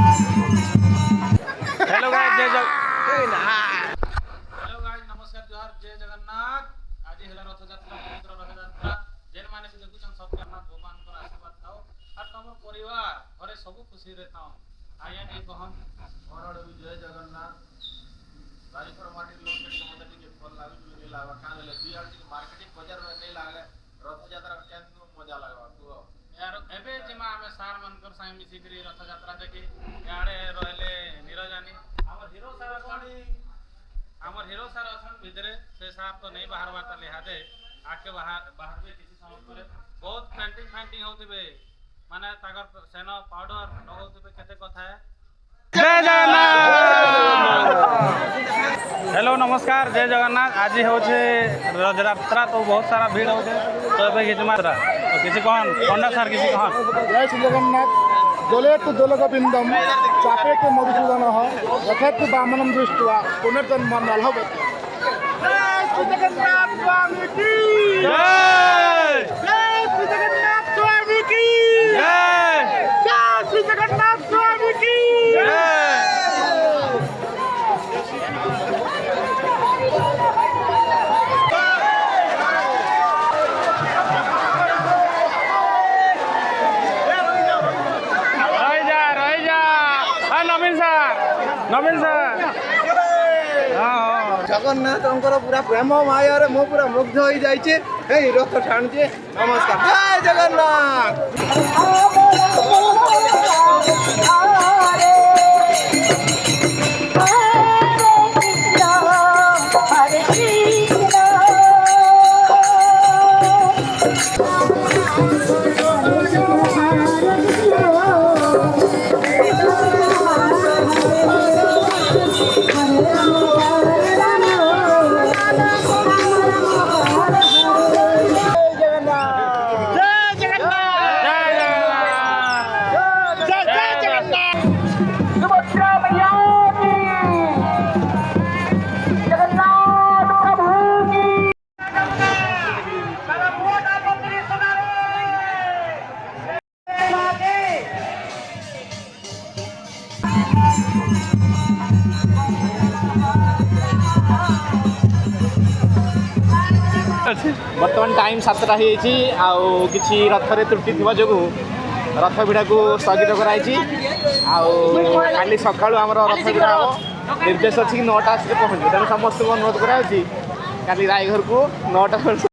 Hello guys नमस्कार जोहार जय जगन्नाथ। आज है रथयात्रा पवित्र रथयात्रा जेन माने भी देखुछन सब जगन्नाथ भगवान को आशीर्वाद थाओ और तुम परिवार घरे सब खुशी रे थाओ। आया नहीं कहन घरड़ भी जय जगन्नाथ बारीकर माटी लोग के मते टिके फल लागु नहीं लागवा कान ले बियार टिके मार्केटिंग बाजार में नहीं लागले रथयात्रा केन मजा लागवा तू यार एबे जेमा हमें सार मनकर साइ मिसी करी रथयात्रा देखि याडे रहले निरजानी हमर हीरो सार कोनी हमर हीरो सार असन भितरे से साहब तो नहीं बाहर बात लिहादे आके बाहर भी किसी समय पर बहुत पेंटिंग होतिबे माने तागर सेना पाउडर लगौतिबे केते कथा है। जय जगन्नाथ। हेलो नमस्कार जय जगन्नाथ। आज होचे रथयात्रा तो बहुत सारा भीड़ होचे तो एबे किछि मात्रा तो किछि कहन पंडा सर किछि कहन जय श्री जगन्नाथ। दोले तु दोलगोविंदम चापे तु मधुसूदन रथेतु वामनं दृष्ट्वा पुनर्जन्म नलभते। जय श्री जगन्नाथ स्वामी की जय। जय श्री जगन्नाथ स्वामी की जय। जय श्री जगन्नाथ स्वामी की जय। नवीन सर जगन्नाथ पूरा प्रेम माया रे मो पूरा मुग्ध हो जाइए रथ टाणुचे। नमस्कार जय जगन्नाथ। बर्तमान टाइम 7टा हो कि रथरे त्रुटि थी जो रथ भिड़ा को स्थगित कराई काली सका रथ भिड़ा हम निर्देश अच्छी 9टा आसिक पहुँचे तेणु समस्त अनुरोध कराई काली रायघर को 9टा